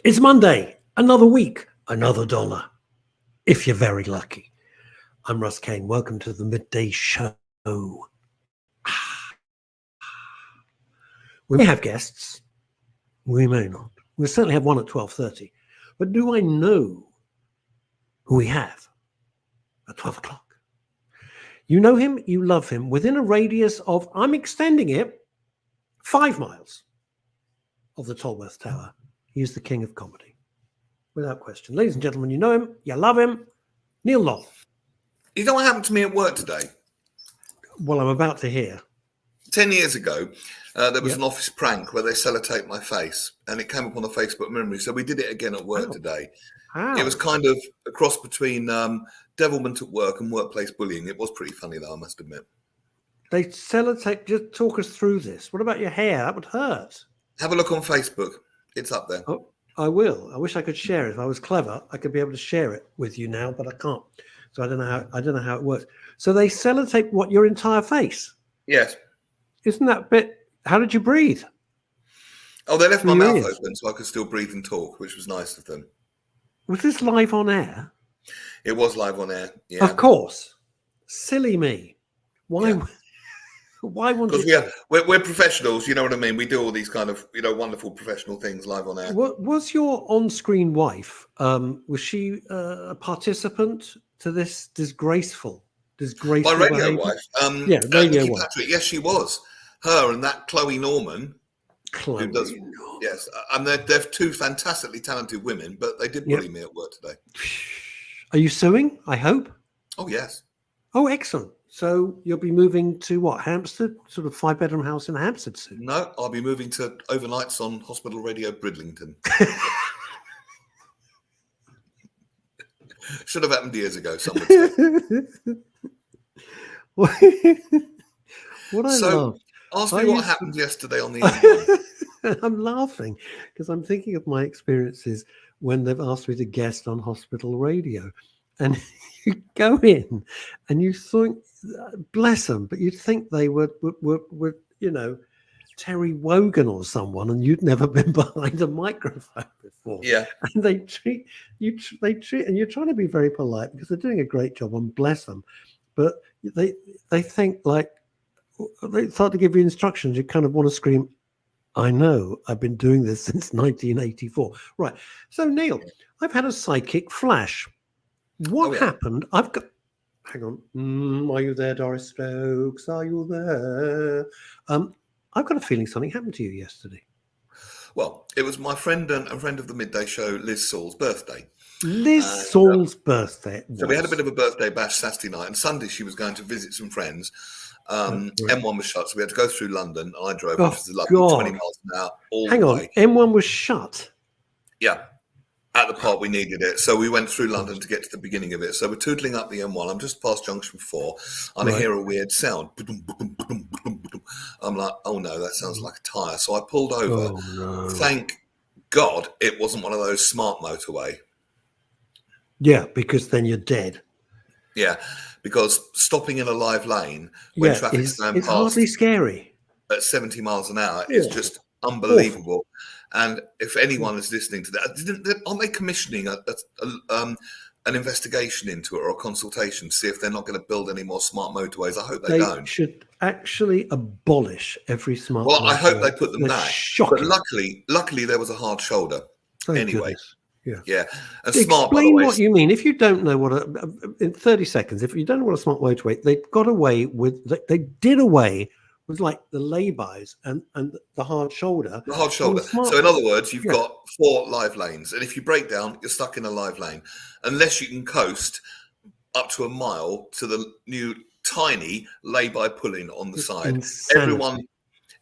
It's Monday, another week, another dollar, if you're very lucky. I'm Russ Kane. Welcome to the Midday Show. We may have guests. We may not. We'll certainly have one at 12:30. But do I know who we have at 12 o'clock? You know him, you love him, within a radius of, I'm extending it, 5 miles of the Tolworth Tower. He's the king of comedy, without question. Ladies and gentlemen, you know him, you love him, Neil Long. You know what happened to me at work today? Well, I'm about to hear. 10 years ago, there was an office prank where they sellotaped my face, and it came up on the Facebook memory. So we did it again at work today. It was kind of a cross between devilment at work and workplace bullying. It was pretty funny, though, I must admit. They sellotape. Just talk us through this. What about your hair? That would hurt. Have a look on Facebook. It's up there. Oh, I will. I wish I could share it. If I was clever, I could be able to share it with you now, but I can't. So I don't know how it works. So they sellotape what, your entire face? Yes. Isn't that a bit? How did you breathe? Oh, they left my mouth open so I could still breathe and talk, which was nice of them. Was this live on air? It was live on air. Yeah. Of course. Silly me. Why? Yeah. Why won't you? Because we're professionals, you know what I mean? We do all these kind of, wonderful professional things live on air. What was your on-screen wife? Was she a participant to this disgraceful my radio behavior? Wife. Radio wife. Patrick, yes, she was. Her and that Chloe Norman. Yes, and they're two fantastically talented women, but they did bully me at work today. Are you suing? I hope. Oh yes. Oh, excellent. So you'll be moving to what, Hampstead? Sort of 5-bedroom house in Hampstead soon? No, I'll be moving to overnights on Hospital Radio Bridlington. Should have happened years ago, some would say. What I love. Ask me what happened yesterday on the M1. I'm laughing because I'm thinking of my experiences when they've asked me to guest on Hospital Radio. And you go in and you think, bless them, but you'd think they were Terry Wogan or someone, and you'd never been behind a microphone before. Yeah. And they treat, and you're trying to be very polite because they're doing a great job, and bless them. But they think like, they start to give you instructions. You kind of want to scream, I know, I've been doing this since 1984. Right. So, Neil, I've had a psychic flash. What happened? Hang on. Are you there, Doris Stokes? Are you there? I've got a feeling something happened to you yesterday. Well, it was my friend and a friend of the Midday Show, Liz Saul's birthday. Liz Saul's birthday. So we had a bit of a birthday bash Saturday night, and Sunday she was going to visit some friends. M1 was shut, so we had to go through London. I drove, which was like 20 miles an hour all the way. M1 was shut? Yeah. At the part we needed it. So we went through London to get to the beginning of it. So we're tootling up the M1. I'm just past junction 4 and I hear a weird sound. I'm like, oh no, that sounds like a tyre. So I pulled over. Oh, no. Thank God it wasn't one of those smart motorway. Yeah, because then you're dead. Yeah, because stopping in a live lane when traffic's going past, it's hardly scary. At 70 miles an hour is just unbelievable. Awful. And if anyone is listening to that, aren't they commissioning an investigation into it or a consultation to see if they're not going to build any more smart motorways? I hope they don't. They should actually abolish every smart motorway. Well, I hope they put them back. Shocking. But luckily there was a hard shoulder. Anyway. Goodness. Yeah. And explain what you mean. If you don't know what in 30 seconds, if you don't know what a smart motorway, they did away with like the laybys and the hard shoulder. The hard shoulder. So in other words, you've got 4 live lanes, and if you break down, you're stuck in a live lane, unless you can coast up to a mile to the new tiny lay-by pull-in on the side. Insanity.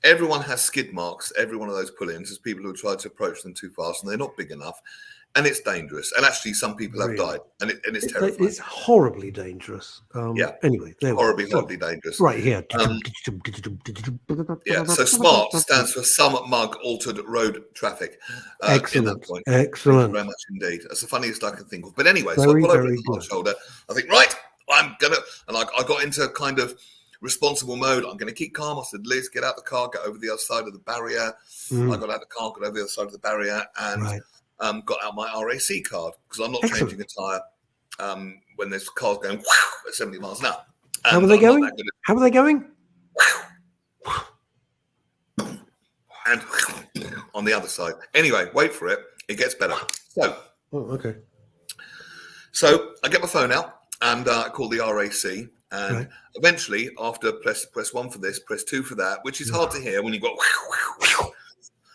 Everyone has skid marks. Every one of those pull-ins is people who tried to approach them too fast, and they're not big enough. And it's dangerous. And actually, some people have died. And it's terrifying. It's horribly dangerous. Anyway, horribly dangerous. Right here. So SMART stands for Some Mug Altered Road Traffic. Excellent. Excellent. Thank you very much indeed. That's the funniest I can think of. But anyway, so I pull over the hard shoulder. I think, right, I'm going to... And I got into kind of responsible mode. I'm going to keep calm. I said, Liz, get out the car, get over the other side of the barrier. I got out of the car, got over the other side of the barrier. And... Right. got out my RAC card because I'm not Excellent. changing a tyre when there's cars going at 70 miles an hour. How are they going? How are they going? And on the other side. Anyway, wait for it. It gets better. Okay. So I get my phone out and I call the RAC. And eventually, after press 1 for this, press 2 for that, which is hard to hear when you've got.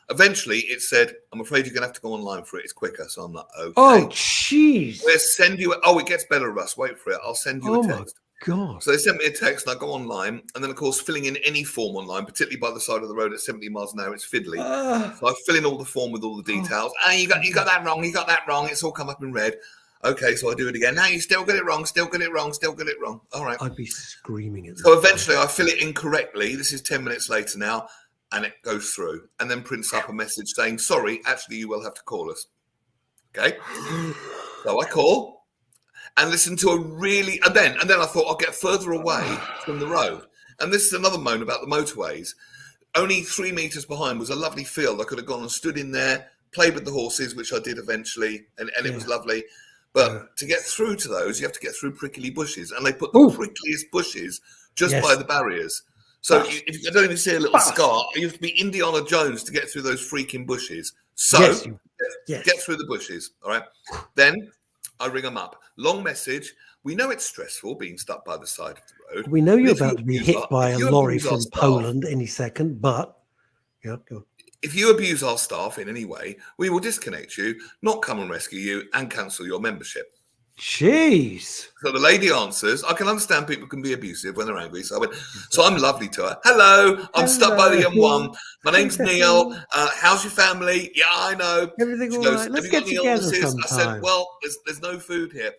Eventually, it said, "I'm afraid you're going to have to go online for it. It's quicker." So I'm like, "Okay." Oh, jeez. We'll send you. It gets better, Russ. Wait for it. I'll send you a text. God. So they sent me a text, and I go online, and then of course, filling in any form online, particularly by the side of the road at 70 miles an hour, it's fiddly. So I fill in all the form with all the details. You got that wrong. You got that wrong. It's all come up in red. Okay, so I do it again. Now you still get it wrong. Still get it wrong. Still get it wrong. All right. I'd be screaming at. So eventually, I fill it incorrectly. This is 10 minutes later now, and it goes through, and then prints up a message saying, "Sorry, actually, you will have to call us." Okay. So I call. And listen to and then I thought I'll get further away from the road. And this is another moan about the motorways. Only 3 meters behind was a lovely field. I could have gone and stood in there, played with the horses, which I did eventually, and it was lovely. But to get through to those, you have to get through prickly bushes, and they put the prickliest bushes just by the barriers. So if you don't even see a little scar, you have to be Indiana Jones to get through those freaking bushes. So get through the bushes, all right? Then I ring them up. Long message. We know it's stressful being stuck by the side of the road. We know you're about to be hit by a lorry from Poland any second, but go on. If you abuse our staff in any way, we will disconnect you, not come and rescue you, and cancel your membership. Jeez. So the lady answers. I can understand people can be abusive when they're angry. So I'm lovely to her. Hello, I'm stuck by the M1. My name's Neil. How's your family? Yeah, I know. Everything's all right. Let's get together sometime. I said, well, there's no food here.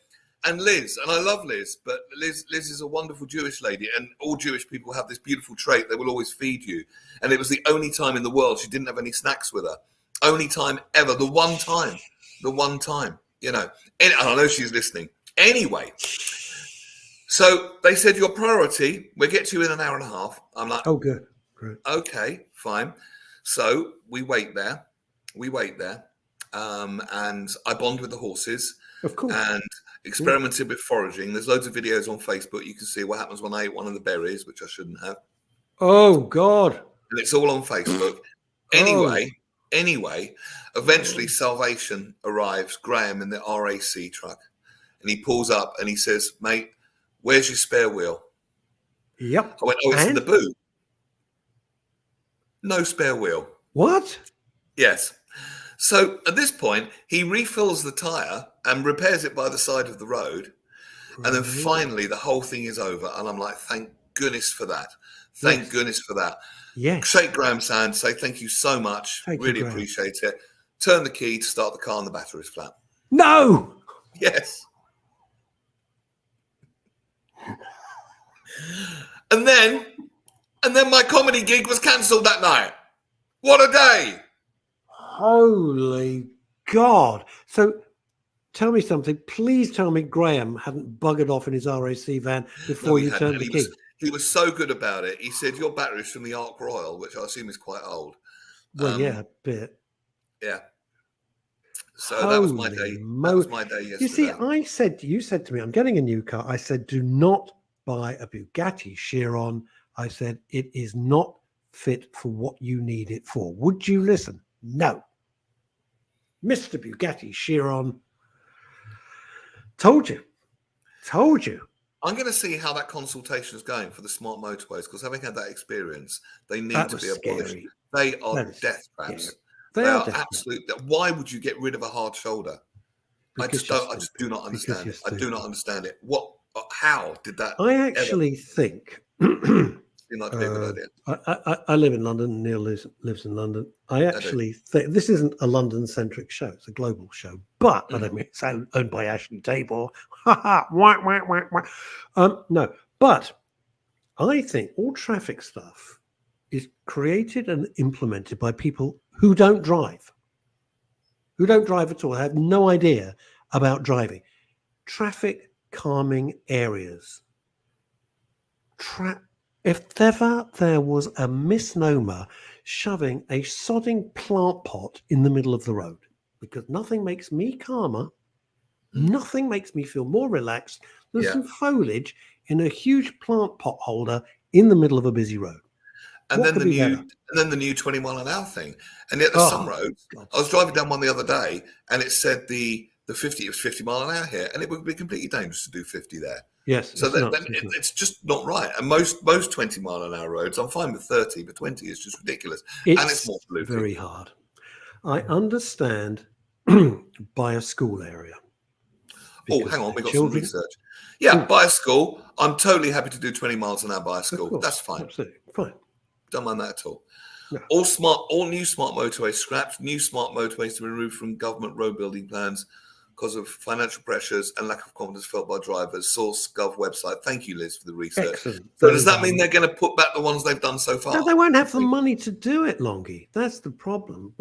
And Liz, and I love Liz, but Liz is a wonderful Jewish lady, and all Jewish people have this beautiful trait. They will always feed you. And it was the only time in the world she didn't have any snacks with her. Only time ever. The one time. You know, and I know she's listening. Anyway, so they said your priority, we'll get to you in an hour and a half. I'm like, oh, good. Great. Okay, fine. So we wait there. And I bond with the horses. Of course. And experimented with foraging. There's loads of videos on Facebook. You can see what happens when I ate one of the berries, which I shouldn't have. Oh, God. And it's all on Facebook. Anyway, eventually Salvation arrives, Graham, in the RAC truck. And he pulls up and he says, "Mate, where's your spare wheel?" Yep. I went, "Oh, it's in the boot." No spare wheel. What? Yes. So at this point, he refills the tyre and repairs it by the side of the road. And then finally, the whole thing is over. And I'm like, thank goodness for that. Thank goodness for that. Yes. Shake Graham's hand, say thank you so much. Really appreciate it. Turn the key to start the car and the battery's flat. No. Yes. And then my comedy gig was cancelled that night. What a day. Holy God. So tell me something. Please tell me Graham hadn't buggered off in his RAC van before you turned the key. He was so good about it. He said, "Your battery's from the Ark Royal," which I assume is quite old. Well, yeah, a bit. Yeah. So that was my day. That was my day yesterday. You see, you said to me, "I'm getting a new car." I said, "Do not buy a Bugatti Chiron." I said, "It is not fit for what you need it for." Would you listen? No. Mr. Bugatti Chiron. Told you. I'm going to see how that consultation is going for the smart motorways, because having had that experience, they need to be abolished. Scary. They are death traps. They are absolute. Why would you get rid of a hard shoulder? I just do not understand it. I do not understand it. How did that? I actually think. Not a good idea. I live in London. Neil lives in London. I actually think this isn't a London-centric show; it's a global show. But I don't mean it's owned by Ashley Tabor. No, but I think all traffic stuff is created and implemented by people who don't drive, at all. Have no idea about driving. Traffic calming areas. If ever there was a misnomer shoving a sodding plant pot in the middle of the road, because nothing makes me calmer. Nothing makes me feel more relaxed than some foliage in a huge plant pot holder in the middle of a busy road. And then the new 20 mile an hour thing. And yet there's some roads. I was driving down one the other day, and it said it was 50 mile an hour here, and it would be completely dangerous to do 50 there. Yes. So it's just not right. And most 20 mile an hour roads, I'm fine with 30, but 20 is just ridiculous. And it's more polluting. Very hard. I understand by a school area. Oh, hang on, we got some research. Yeah, by a school. I'm totally happy to do 20 miles an hour by a school. That's fine. Absolutely fine. Don't mind that at all. No. All new smart motorways scrapped. New smart motorways to be removed from government road building plans because of financial pressures and lack of confidence felt by drivers. Source Gov website. Thank you, Liz, for the research. Excellent. So does that mean they're going to put back the ones they've done so far? No, they won't have the money to do it, Longie. That's the problem.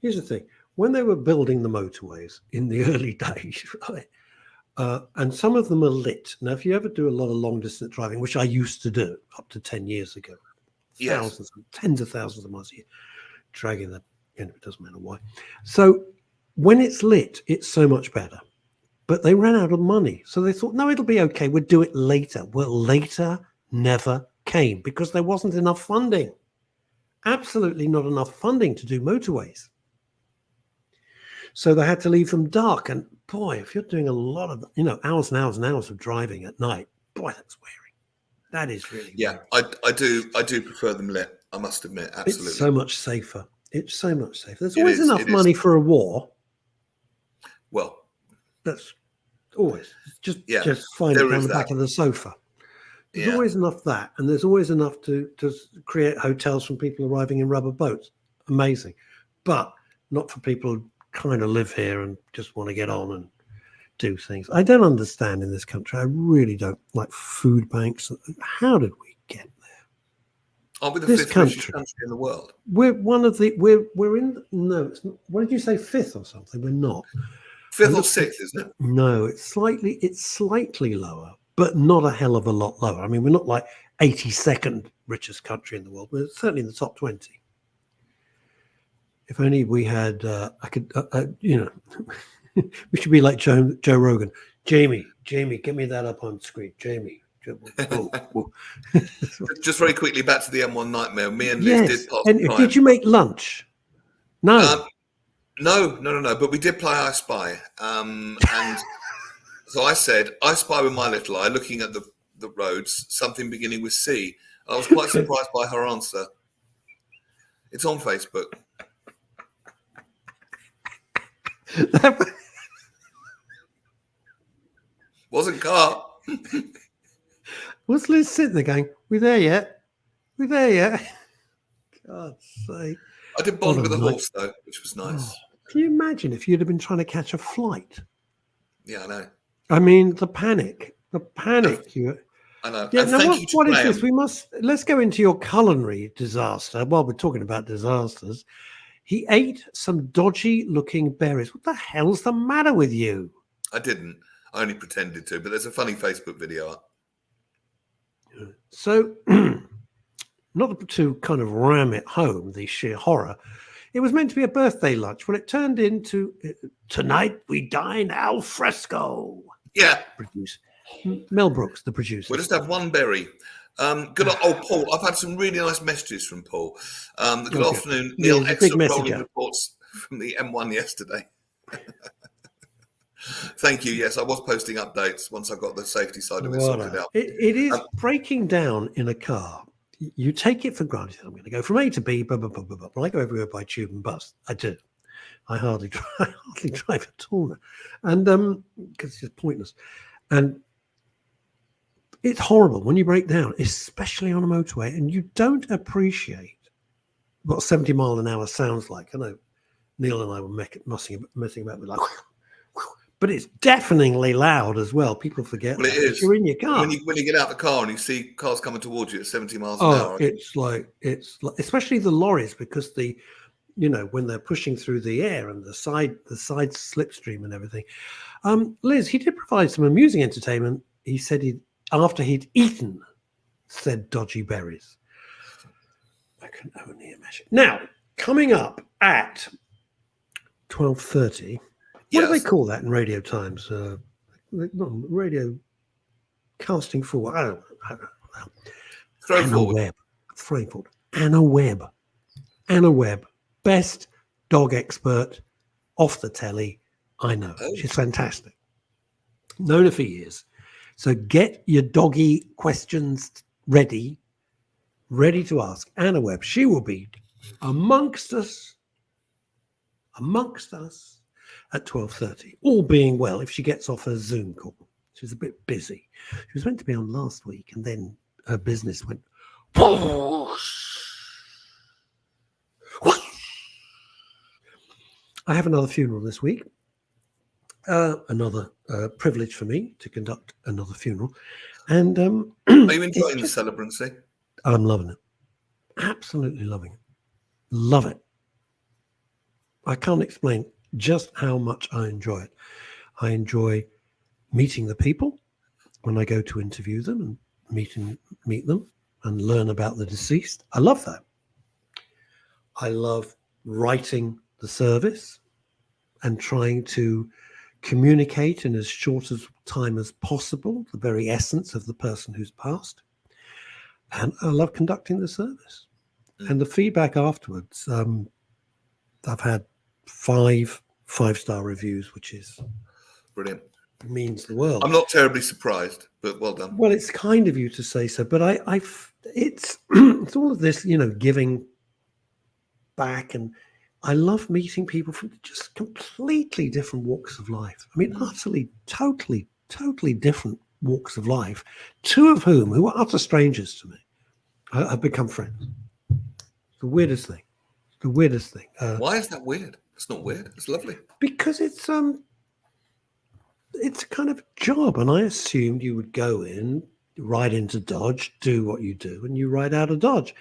Here's the thing. When they were building the motorways in the early days, right, and some of them are lit. Now, if you ever do a lot of long distance driving, which I used to do up to 10 years ago, thousands, tens of thousands of miles a year, dragging that, it doesn't matter why. So when it's lit, it's so much better. But they ran out of money. So they thought, no, it'll be okay. We'll do it later. Well, later never came because there wasn't enough funding. Absolutely not enough funding to do motorways. So they had to leave them dark. And boy, if you're doing a lot of, hours and hours and hours of driving at night, boy, that's wearing. That is really. Yeah, I do prefer them lit. I must admit, absolutely. It's so much safer. It's so much safer. There's always enough money for a war. Well, that's always just find it on the back of the sofa. There's always enough that, and there's always enough to create hotels from people arriving in rubber boats. Amazing, but not for people who kind of live here and just want to get on and do things. I don't understand in this country. I really don't like food banks. How did we get there? Aren't we the fifth richest country in the world? We're one of the. We're in. No, it's not, what did you say? Fifth or something? We're not. Fifth or sixth, isn't it? No, it's slightly lower, but not a hell of a lot lower. I mean, we're not like 82nd richest country in the world. We're certainly in the top 20. If only we had, we should be like Joe Rogan. Jamie, get me that up on screen. Jamie. Just very quickly back to the M1 nightmare. Me and Liz did pass. And did you make lunch? No. No. But we did play I Spy. And so I said, I spy with my little eye, looking at the roads, something beginning with C. I was quite surprised by her answer. It's on Facebook. Wasn't car. Was Liz sitting there going, "We there yet? We there yet?" God's sake. I did bond with a horse though, which was nice. Oh, can you imagine if you'd have been trying to catch a flight? Yeah, I know. I mean, the panic. I know. Yeah, now what is this? Let's go into your culinary disaster. While we're talking about disasters, he ate some dodgy looking berries. What the hell's the matter with you? I didn't. I only pretended to, but there's a funny Facebook video up. So, not to kind of ram it home, the sheer horror, it was meant to be a birthday lunch. Well, it turned into, tonight we dine al fresco. Yeah. Mel Brooks, the producer. We'll just have one berry. Good old Paul. I've had some really nice messages from Paul. Good afternoon, Neil. Excellent rolling reports from the M1 yesterday. Thank you. Yes, I was posting updates once I got the safety side of it sorted out. It is breaking down in a car. You take it for granted. I'm going to go from A to B. Blah, blah, blah, blah, blah. Well, I go everywhere by tube and bus. I do. I hardly drive at all, and because it's just pointless. And it's horrible when you break down, especially on a motorway, and you don't appreciate what 70 mile an hour sounds like. I know Neil and I were messing about with like, but it's deafeningly loud as well. People forget. Well, it is. You're in your car. When you get out the car and you see cars coming towards you at 70 miles an hour. It's like, especially the lorries, because when they're pushing through the air and the side slipstream and everything. Liz, he did provide some amusing entertainment. He said after he'd eaten said dodgy berries. I can only imagine. Now, coming up at 12:30. What do they Yes. call that in radio times? Radio casting forward. I don't know. Throw Anna forward. Webb. Throwing forward. Anna Webb. Anna Webb. Best dog expert off the telly I know. Oh. She's fantastic. Known her for years. So get your doggy questions ready to ask Anna Webb. She will be amongst us at 12:30, all being well if she gets off her Zoom call. She's a bit busy. She was meant to be on last week, and then her business went whoosh. I have another funeral this week. Another privilege for me to conduct another funeral. And Are you enjoying the celebrancy? I'm loving it. Absolutely loving it. Love it. I can't explain just how much I enjoy it. I enjoy meeting the people when I go to interview them and meet them and learn about the deceased. I love that. I love writing the service and trying to communicate in as short a time as possible the very essence of the person who's passed. And I love conducting the service. And the feedback afterwards, I've had 5-star reviews, which is Brilliant. means the world. I'm not terribly surprised, but well done. Well, it's kind of you to say so, but it's it's all of this, giving back, and I love meeting people from just completely different walks of life. I mean, utterly, totally different walks of life. Two of who are utter strangers to me, have become friends. The weirdest thing. Why is that weird? It's not weird. It's lovely. Because it's a kind of job, and I assumed you would go in, ride into Dodge, do what you do, and you ride out of Dodge,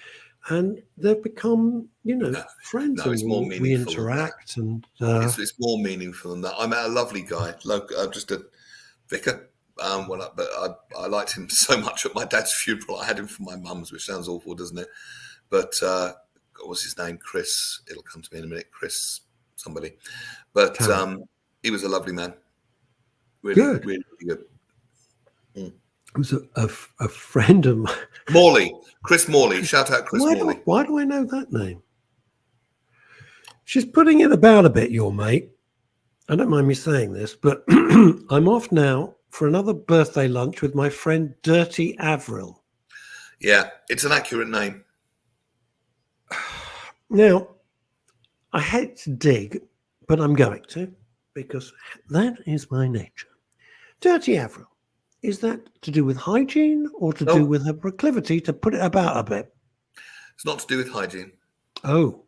and they've become, friends, no, and it's more we meaningful than interact, and it's more meaningful than that. I met a lovely guy, just a vicar. But I liked him so much at my dad's funeral. I had him for my mum's, which sounds awful, doesn't it? But what's his name? Chris. It'll come to me in a minute. Chris, somebody. But he was a lovely man. Really, good. Really, really good. It was a friend of mine. Morley. Chris Morley. Shout out Chris Morley. Why do I know that name? She's putting it about a bit, your mate. I don't mind me saying this, but I'm off now for another birthday lunch with my friend Dirty Avril. Yeah, it's an accurate name. Now, I hate to dig, but I'm going to, because that is my nature. Dirty Avril. Is that to do with hygiene or to do with her proclivity to put it about a bit? It's not to do with hygiene. Oh,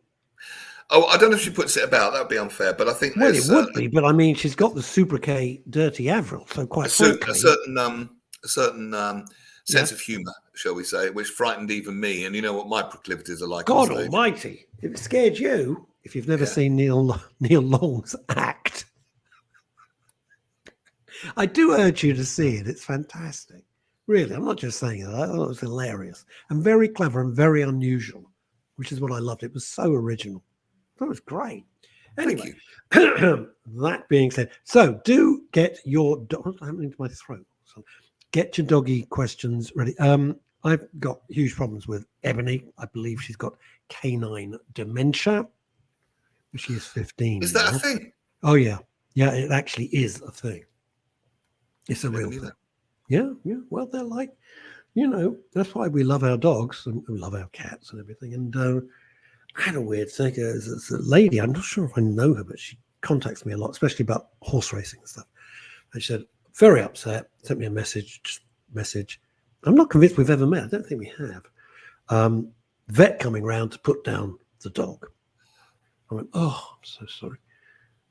I don't know if she puts it about. That would be unfair, but I think well, it would be. But I mean, she's got the sobriquet Dirty Avril, so quite frankly, a certain sense of humour, shall we say, which frightened even me. And you know what my proclivities are like. God Almighty! If it scared you, if you've never seen Neil Long's act, I do urge you to see it. It's fantastic. Really, I'm not just saying it. I thought it was hilarious and very clever and very unusual, which is what I loved. It was so original. I thought it was great. Anyway, that being said, so do get your what's happening to my throat? So get your doggy questions ready. I've got huge problems with Ebony. I believe she's got canine dementia. She is 15. Is that now. a thing? Oh yeah, it actually is a thing. It's a real thing. Yeah. Well, they're like, that's why we love our dogs and we love our cats and everything. And I had a weird thing. There's a lady, I'm not sure if I know her, but she contacts me a lot, especially about horse racing and stuff. And she said, very upset, sent me a message. I'm not convinced we've ever met. I don't think we have. Vet coming round to put down the dog. I went, oh, I'm so sorry.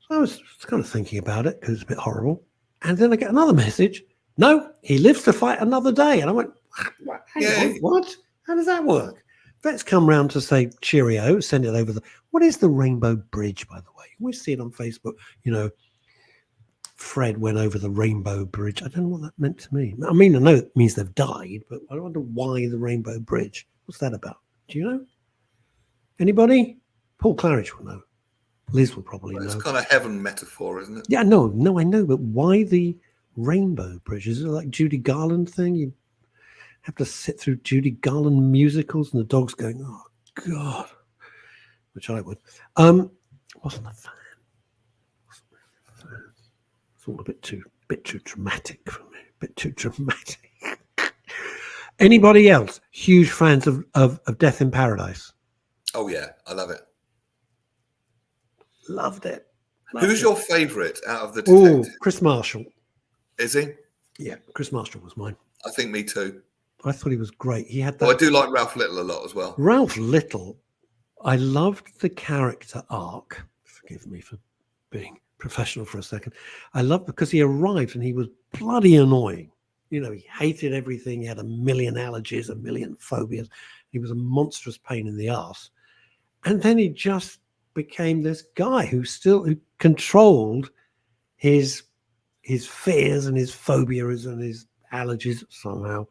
So I was kind of thinking about it because it's a bit horrible. And then I get another message. No, he lives to fight another day. And I went, hang on, what? How does that work? Vets come round to say cheerio, send it over what is the Rainbow Bridge, by the way? We see it on Facebook. Fred went over the Rainbow Bridge. I don't know what that meant to me. I mean, I know it means they've died, but I wonder why the Rainbow Bridge. What's that about? Do you know? Anybody? Paul Claridge will know. Liz will probably It's know. kind of heaven metaphor, isn't it? Yeah, no, I know, but why the rainbow bridge? Is it like Judy Garland thing? You have to sit through Judy Garland musicals, and the dog's going, "Oh God," which I would. Wasn't a fan. It's all a bit too dramatic for me. A bit too dramatic. Anybody else huge fans of Death in Paradise? Oh yeah, I love it. Loved it. Who's your favourite out of the Oh, detectives? Chris Marshall. Is he? Yeah, Chris Marshall was mine. I think me too. I thought he was great. He had that. Oh, I do like Ralph Little a lot as well. Ralph Little, I loved the character arc. Forgive me for being professional for a second. I loved because he arrived and he was bloody annoying. You know, he hated everything. He had a million allergies, a million phobias. He was a monstrous pain in the ass. And then he just became this guy who controlled his fears and his phobias and his allergies somehow.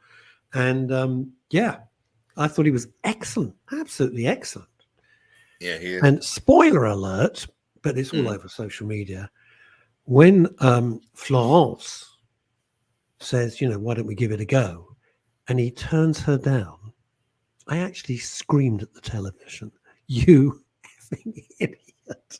And yeah, I thought he was excellent, absolutely excellent. Yeah, he is. And spoiler alert, but it's all over social media. When Florence says, you know, why don't we give it a go? And he turns her down. I actually screamed at the television, "You effing idiot."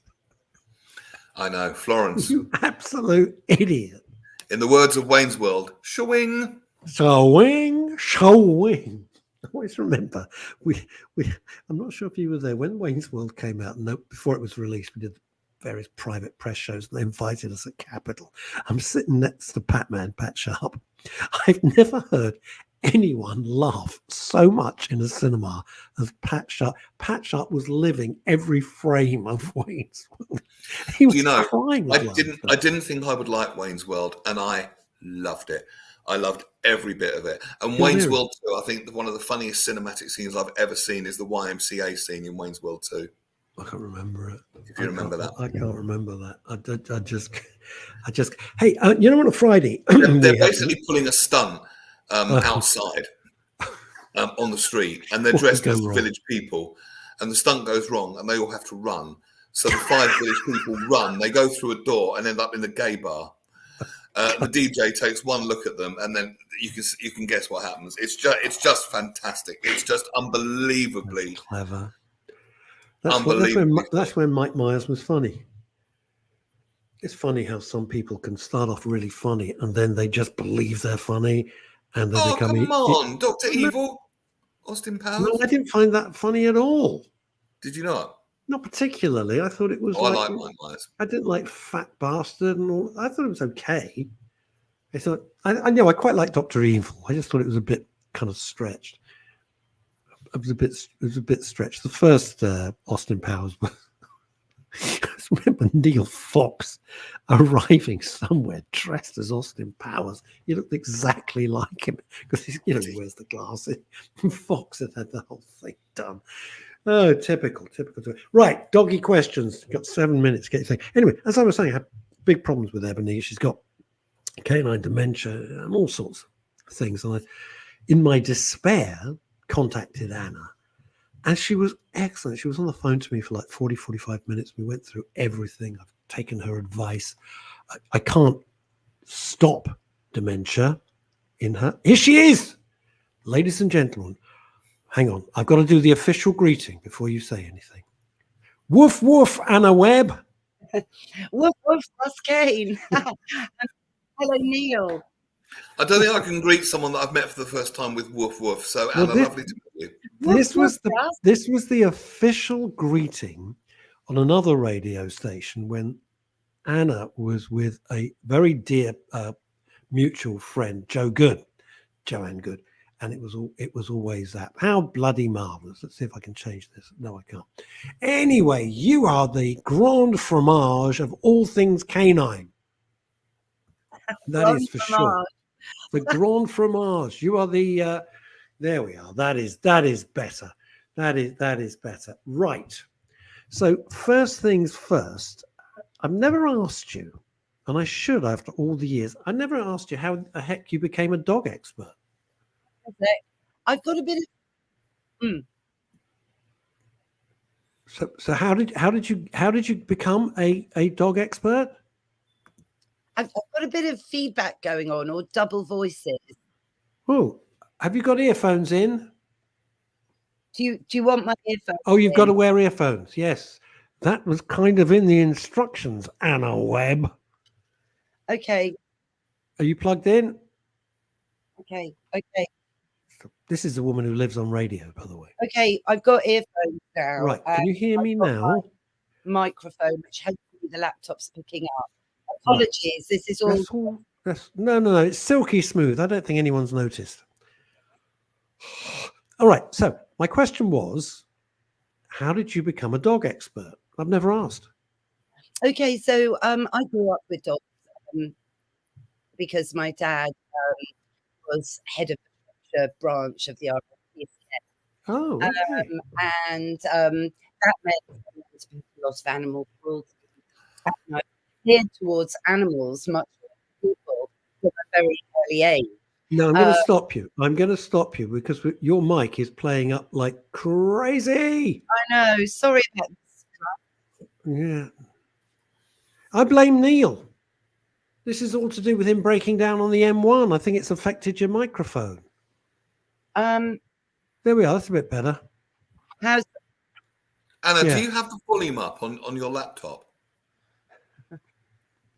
I know, Florence. You absolute idiot. In the words of Wayne's World, showing. Showing. I always remember we I'm not sure if you were there when Wayne's World came out. No, before it was released, we did various private press shows and they invited us at Capitol. I'm sitting next to Pat Sharp. I've never heard anyone laugh so much in a cinema as Pat Sharp. Pat Sharp was living every frame of Wayne's World. He was crying. I didn't think I would like Wayne's World, and I loved it. I loved every bit of it. And Wayne's World 2, I think one of the funniest cinematic scenes I've ever seen is the YMCA scene in Wayne's World 2. I can't remember it. If you remember that. I can't remember that. I just hey, you know, on a Friday. They're basically pulling a stunt outside on the street, and they're dressed as village people, and the stunt goes wrong, and they all have to run. So the 5 village people run, they go through a door and end up in the gay bar. The DJ takes one look at them, and then you can guess what happens. It's just fantastic. It's just unbelievably clever. That's when Mike Myers was funny. It's funny how some people can start off really funny, and then they just believe they're funny, and they become. Come on, Dr. Evil, Austin Powers. No, I didn't find that funny at all. Did you not? Not particularly. I thought it was. I like Mike Myers. I didn't like Fat Bastard and all. I thought it was okay. I thought I know I quite like Dr. Evil. I just thought it was a bit kind of stretched. It was a bit stretched. The first Austin Powers was. I remember Neil Fox arriving somewhere dressed as Austin Powers. He looked exactly like him because he wears the glasses. Fox had the whole thing done. Oh, typical. Right, doggy questions. Got 7 minutes. Get your thing. Anyway, as I was saying, I had big problems with Ebony. She's got canine dementia and all sorts of things. And I, in my despair, contacted Anna. And she was excellent. She was on the phone to me for like 40, 45 minutes. We went through everything. I've taken her advice. I can't stop dementia in her. Here she is, ladies and gentlemen. Hang on. I've got to do the official greeting before you say anything. Woof, woof, Anna Webb. Woof, woof, Russ Kane. Hello, Neil. I don't think I can greet someone that I've met for the first time with woof, woof. So, Anna, lovely to meet you. This was the official greeting on another radio station when Anna was with a very dear mutual friend, Joanne Good, and it was always that. How bloody marvelous! Let's see if I can change this. No, I can't. Anyway, you are the grand fromage of all things canine. That is for sure. The grand fromage. You are the. There we are. That is better. That is better. Right. So first things first, I've never asked you, and I should after all the years, I never asked you how the heck you became a dog expert. I've got a bit of So how did you become a dog expert? I've got a bit of feedback going on, or double voices. Oh, have you got earphones in? Do you want my earphones? Oh, you've got in? to wear earphones. Yes, that was kind of in the instructions, Anna Webb. Okay. Are you plugged in? Okay. This is the woman who lives on radio, by the way. Okay. I've got earphones now. Right. Can you hear me now? Microphone, which hopefully the laptop's picking up. Right. Apologies. This is all. No. It's silky smooth. I don't think anyone's noticed. All right. So my question was, how did you become a dog expert? I've never asked. Okay. So I grew up with dogs because my dad was head of the branch of the RSPCA. Oh, okay. And that meant a lot of animal cruelty. And I geared towards animals much more than people from a very early age. No, I'm going to stop you. I'm going to stop you because your mic is playing up like crazy. I know. Sorry about this. Yeah. I blame Neil. This is all to do with him breaking down on the M1. I think it's affected your microphone. There we are. That's a bit better. How's Anna, Yeah. do you have the volume up on your laptop?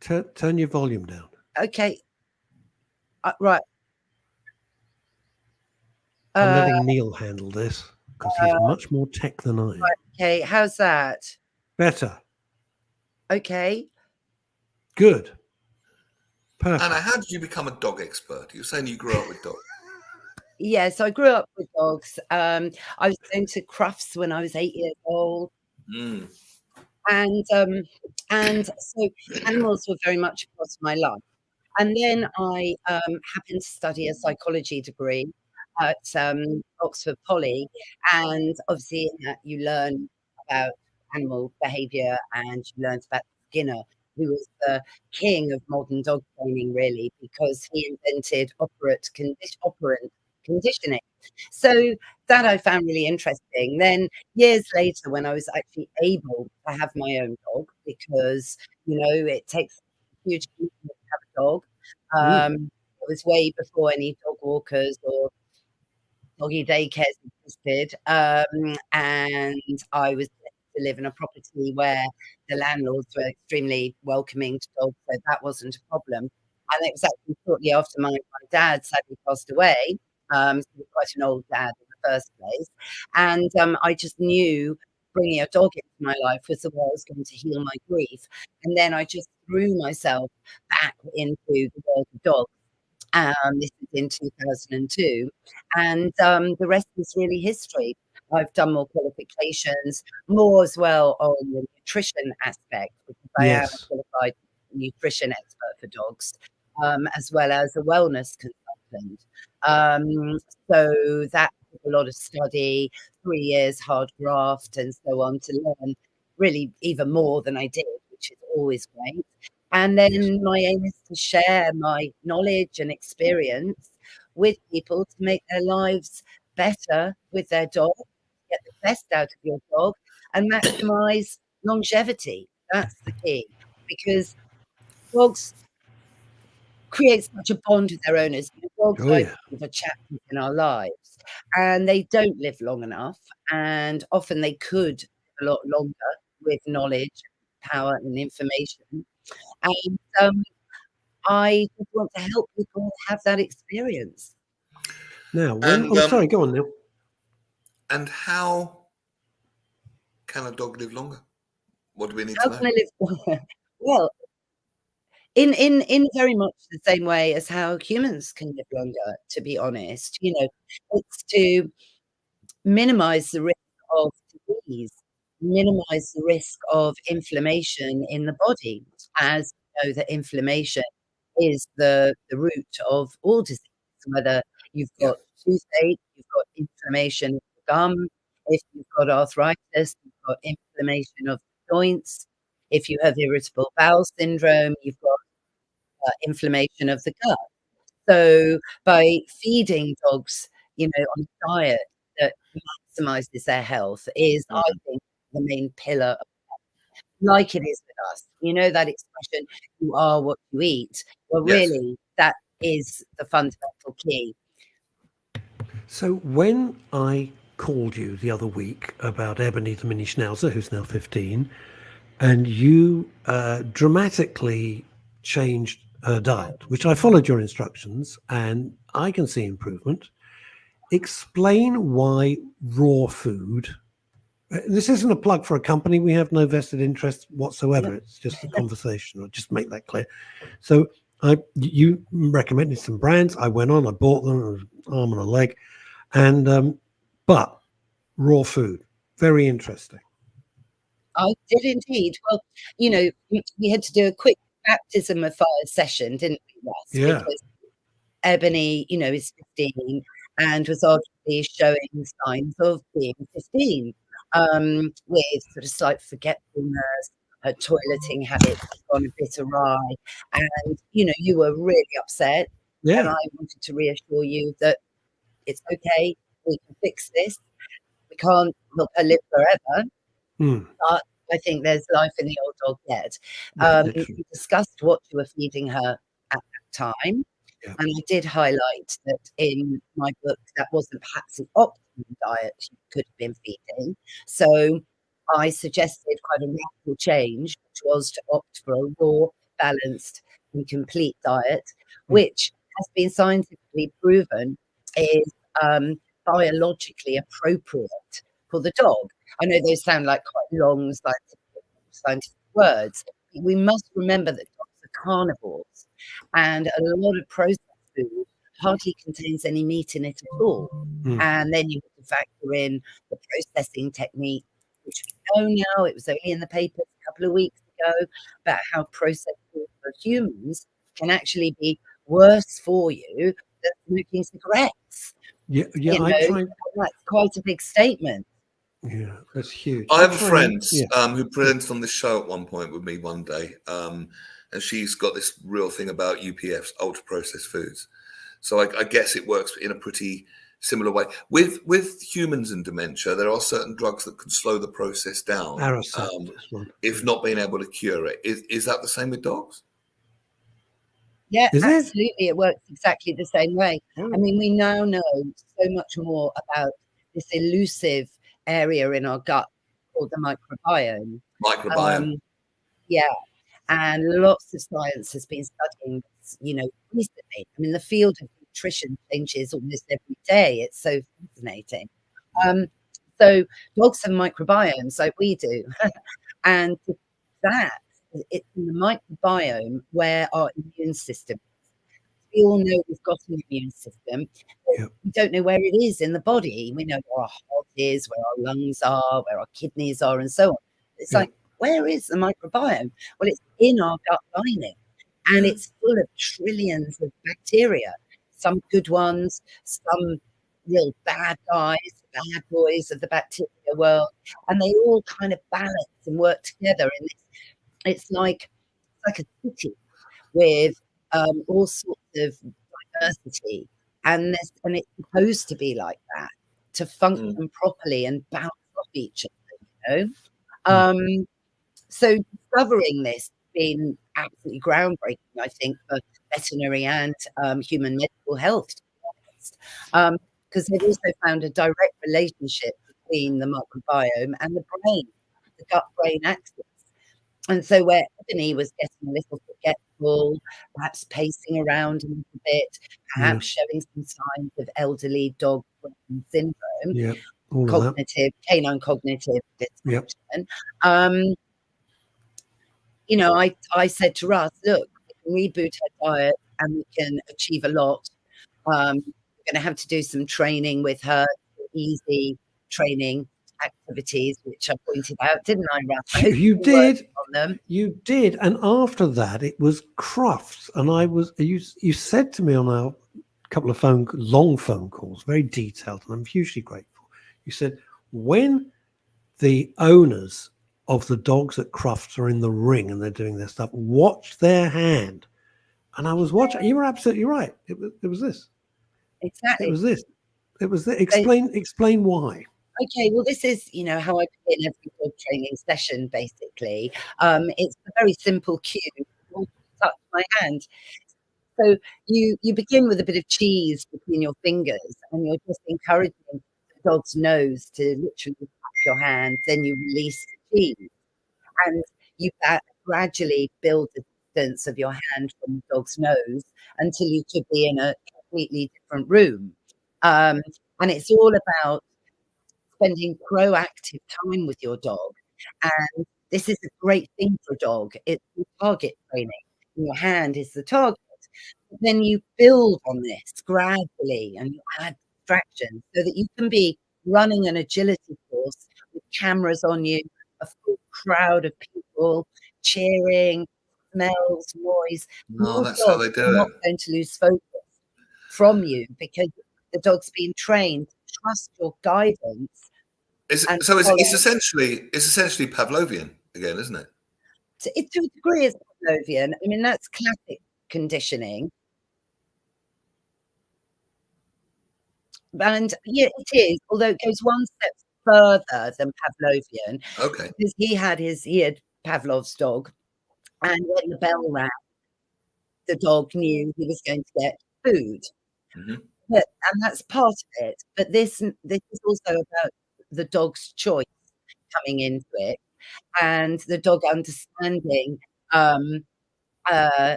Turn your volume down. okay? Right. I'm letting Neil handle this because he's much more tech than I am. Right, okay. How's that? Better. Okay. Good. Perfect. Anna, how did you become a dog expert? You're saying you grew up with dogs. Yes, I grew up with dogs. I was going to Crufts when I was 8 years old. Mm. And so animals were very much a part of my life. And then I happened to study a psychology degree at Oxford Poly, and obviously in that you learn about animal behaviour, and you learned about Skinner, who was the king of modern dog training, really, because he invented operant conditioning. So that I found really interesting. Then years later, when I was actually able to have my own dog, because it takes a huge commitment to have a dog. It was way before any dog walkers or doggy daycares existed, and I was to live in a property where the landlords were extremely welcoming to dogs, so that wasn't a problem. And it was actually shortly after my dad sadly passed away. So he was quite an old dad in the first place, and I just knew bringing a dog into my life was the way I was going to heal my grief. And then I just threw myself back into the world of dogs. This is in 2002, and the rest is really history. I've done more qualifications, more as well on the nutrition aspect, because I am a qualified nutrition expert for dogs, as well as a wellness consultant. So that took a lot of study, 3 years hard graft, and so on, to learn really even more than I did, which is always great. And then my aim is to share my knowledge and experience with people to make their lives better with their dog, get the best out of your dog, and maximize longevity. That's the key, because dogs create such a bond with their owners. Dogs are chapters in our lives, and they don't live long enough, and often they could live a lot longer with knowledge, power, and information. And I just want to help people have that experience. Now, sorry, go on, Neil. And how can a dog live longer? What do we need to know? How can I live? Well, in very much the same way as how humans can live longer, to be honest. It's to minimize the risk of disease, minimize the risk of inflammation in the body, as you know that inflammation is the root of all disease, whether you've got toothache, you've got inflammation of the gum, if you've got arthritis, you've got inflammation of the joints, if you have irritable bowel syndrome, you've got inflammation of the gut. So by feeding dogs, on a diet that maximizes their health is, I think, the main pillar, like it is with us. You know that expression, "You are what you eat." Well, Yes. really, that is the fundamental key. So when I called you the other week about Ebony the mini schnauzer, who's now 15, and you dramatically changed her diet, which I followed your instructions, and I can see improvement. Explain why raw food. This isn't a plug for a company. We have no vested interest whatsoever. Yep. It's just a conversation. I'll just make that clear. So you recommended some brands. I went on, I bought them, it was an arm and a leg. And but raw food, very interesting. I did indeed. Well, you know, we had to do a quick baptism of fire session, didn't we, Russ? Yeah. Because Ebony, you know, is 15 and was obviously showing signs of being 15, with sort of slight forgetfulness. Her toileting habits had gone a bit awry, and you know, you were really upset. And Yeah. I wanted to reassure you that it's okay. We can fix this. We can't help her live forever, Mm, but I think there's life in the old dog yet. yeah, literally. We discussed what you were feeding her at that time. Yeah. And I did highlight that in my book, that wasn't perhaps an optimum diet you could have been feeding. So I suggested quite a radical change, which was to opt for a raw, balanced, and complete diet, which has been scientifically proven is biologically appropriate for the dog. I know those sound like quite long scientific words. But we must remember that dogs are carnivores, and a lot of processed food hardly contains any meat in it at all. Mm. And then you have to factor in the processing technique, which we know now, it was only in the papers a couple of weeks ago, about how processed food for humans can actually be worse for you than smoking cigarettes. Yeah, You I know, try. that's quite a big statement. Yeah, that's huge. I have a try friend and- who presented on this show at one point with me one day, and she's got this real thing about UPFs, ultra processed foods. So I guess it works in a pretty similar way. With humans and dementia, there are certain drugs that can slow the process down, Aricept, this one. if not being able to cure it. Is that the same with dogs? Yeah, Is it? absolutely. It works exactly the same way. Oh. I mean, we now know so much more about this elusive area in our gut called the microbiome. Microbiome. Yeah, and lots of science has been studying this, you know, recently. I mean, the field of nutrition changes almost every day. It's so fascinating. So dogs have microbiomes like we do, and that it's in the microbiome where our immune system. We all know we've got an immune system, but Yep. we don't know where it is in the body. We know where our heart is, where our lungs are, where our kidneys are, and so on. It's Yep. like, where is the microbiome? Well, it's in our gut lining, and it's full of trillions of bacteria. Some good ones, some real bad guys, bad boys of the bacteria world, and they all kind of balance and work together in this. It's like a city with all sorts of diversity, and it's supposed to be like that to function properly and bounce off each other. You know, so discovering this has been absolutely groundbreaking, I think, for veterinary and human medical health, to be honest, because they've also found a direct relationship between the microbiome and the brain, the gut-brain axis. And so where Ebony was getting a little forgetful, perhaps pacing around a little bit, perhaps showing some signs of elderly dog brain syndrome, Yeah, all of that. canine cognitive Yep. dysfunction. You know, I said to Russ, look, we can reboot her diet and we can achieve a lot. We're going to have to do some training with her, easy training activities, which I pointed out, didn't I, Russ? I hope You you've been working did. on them. You did. And after that, it was Crufts. And you said to me on a couple of long phone calls, very detailed, and I'm hugely grateful. You said, when the owners of the dogs at Crufts are in the ring and they're doing their stuff, watch their hand. And I was watching. You were absolutely right. It was this. Exactly. It was this. It was this. Explain why. Okay, well, this is, how I begin every dog training session, basically. It's a very simple cue. Touch my hand. So you begin with a bit of cheese between your fingers, and you're just encouraging the dog's nose to literally tap your hand. Then you release the cheese, and you gradually build the distance of your hand from the dog's nose until you could be in a completely different room. And it's all about spending proactive time with your dog. And this is a great thing for a dog. It's target training. Your hand is the target. But then you build on this gradually and you add distractions so that you can be running an agility course with cameras on you, a full crowd of people cheering, smells, noise. No, Your that's how dog they is do not it. going to lose focus from you because the dog's been trained to trust your guidance and So follow. it's essentially Pavlovian again, isn't it? To a degree, it's Pavlovian. I mean, that's classic conditioning. And yeah, it is, although it goes one step further than Pavlovian Okay. because he had Pavlov's dog, and when the bell rang, the dog knew he was going to get food. Mhm. And that's part of it. But this is also about the dog's choice coming into it, and the dog understanding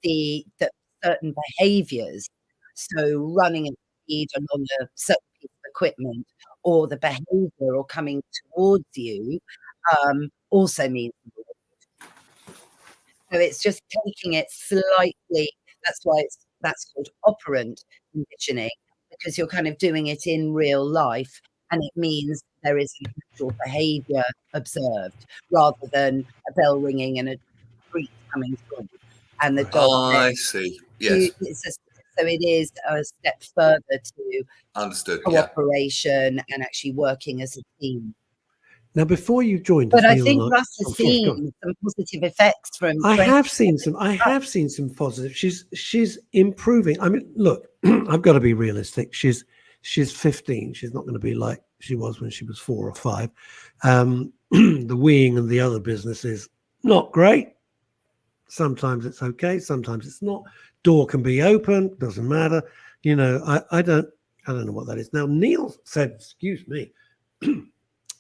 the certain behaviours. So running at speed along a certain piece of equipment, or the behaviour or coming towards you, also means so it's just taking it slightly. That's why that's called operant conditioning, because you're kind of doing it in real life, and it means there is an actual behaviour observed rather than a bell ringing and a treat coming through, and the dog I then. see. Yes, So it is a step further to understood. Yeah. cooperation and actually working as a team. Now, before you joined us, But I Neil, think and Russ oh, has sorry, go on. seen some positive effects from I training. have seen some. I have seen some positive. She's improving. I mean, look, I've got to be realistic. She's 15. She's not going to be like she was when she was 4 or 5. The weeing and the other business is not great. Sometimes it's okay. Sometimes it's not. Door can be open. Doesn't matter. I don't know what that is. Now, Neil said, excuse me.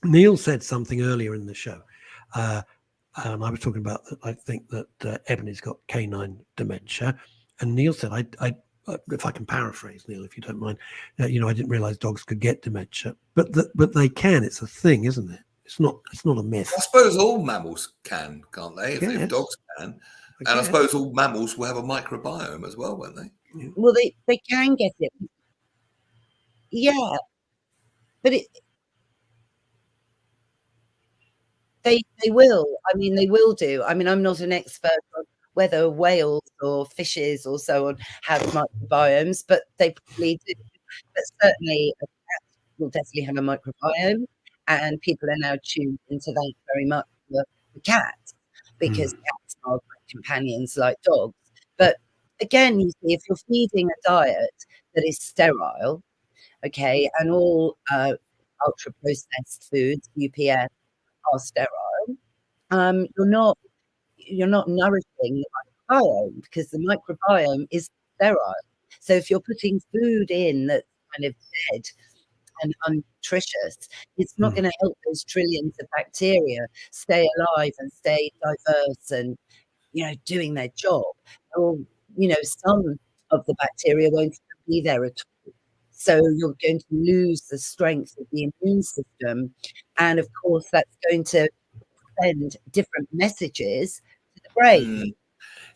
Neil said something earlier in the show. And I was talking about that. I think that Ebony's got canine dementia, and Neil said, "I if I can paraphrase, Neil, if you don't mind, I didn't realize dogs could get dementia, but they can. It's a thing, isn't it? It's not a myth. I suppose all mammals can, can't they? If dogs can, and I guess. suppose all mammals will have a microbiome as well, won't they? Yeah. Well, they can get it. Yeah, but they will. I mean, they will do. I mean, I'm not an expert on whether whales or fishes or so on have microbiomes, but they probably do. But certainly, a cat will definitely have a microbiome, and people are now tuned into that very much for the cat because cats are great companions like dogs. But again, you see, if you're feeding a diet that is sterile, okay, and all ultra processed foods, UPF, are sterile, you're not nourishing the microbiome because the microbiome is sterile. So if you're putting food in that's kind of dead and unnutritious, it's not going to help those trillions of bacteria stay alive and stay diverse and doing their job. Or some of the bacteria won't be there at all. So you're going to lose the strength of the immune system, and of course that's going to send different messages to the brain.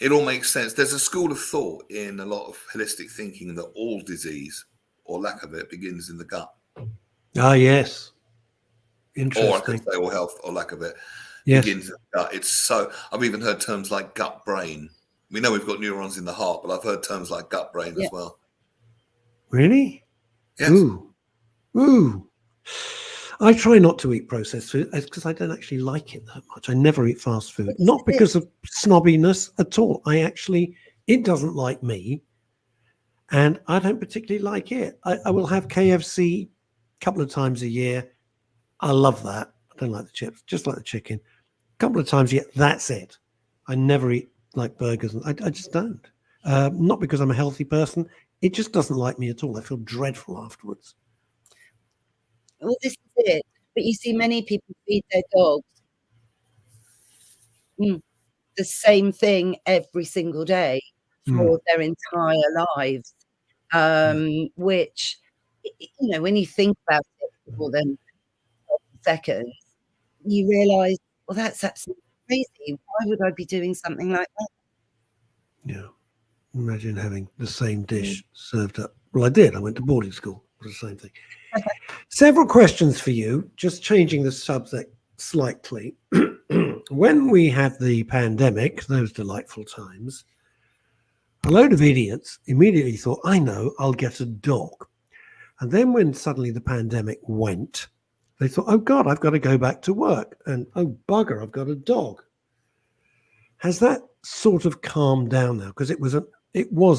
It all makes sense. There's a school of thought in a lot of holistic thinking that all disease, or lack of it, begins in the gut. Ah, yes. Or I Interesting. could say all health or lack of it Yes. begins in the gut. It's so, I've even heard terms like gut brain. We know we've got neurons in the heart, but I've heard terms like gut brain as well. Really? Yes. Ooh. I try not to eat processed food because I don't actually like it that much. I never eat fast food, not because of snobbiness at all. It doesn't like me, and I don't particularly like it. I will have KFC a couple of times a year, I love that. I don't like the chips, just like the chicken. A couple of times, yeah, that's it. I never eat like burgers. I just don't. Not because I'm a healthy person. It just doesn't like me at all. I feel dreadful afterwards. Well, this is it. But you see, many people feed their dogs the same thing every single day for their entire lives, which, when you think about it for more than 30 seconds, you realise, well, that's absolutely crazy. Why would I be doing something like that? Yeah. Imagine having the same dish served up. Well, I did. I went to boarding school. It was the same thing. Several questions for you, just changing the subject slightly. When we had the pandemic, those delightful times, a load of idiots immediately thought, I know, I'll get a dog. And then when suddenly the pandemic went, they thought, oh God, I've got to go back to work. And oh bugger, I've got a dog. Has that sort of calmed down now? Because it was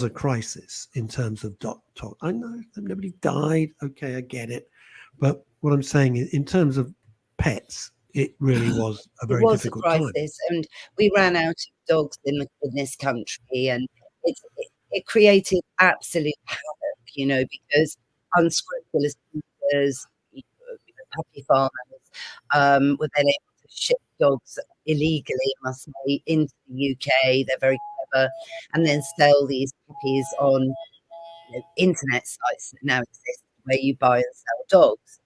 a crisis in terms of dog. I know nobody died. Okay, I get it. But what I'm saying is, in terms of pets, it really was a very difficult time. It was a crisis, and we ran out of dogs in this country, and it created absolute havoc, because unscrupulous keepers, puppy farmers, were then able to ship dogs illegally, I must say, into the UK. They're very clever, and then sell these puppies on internet sites that now exist where you buy and sell dogs,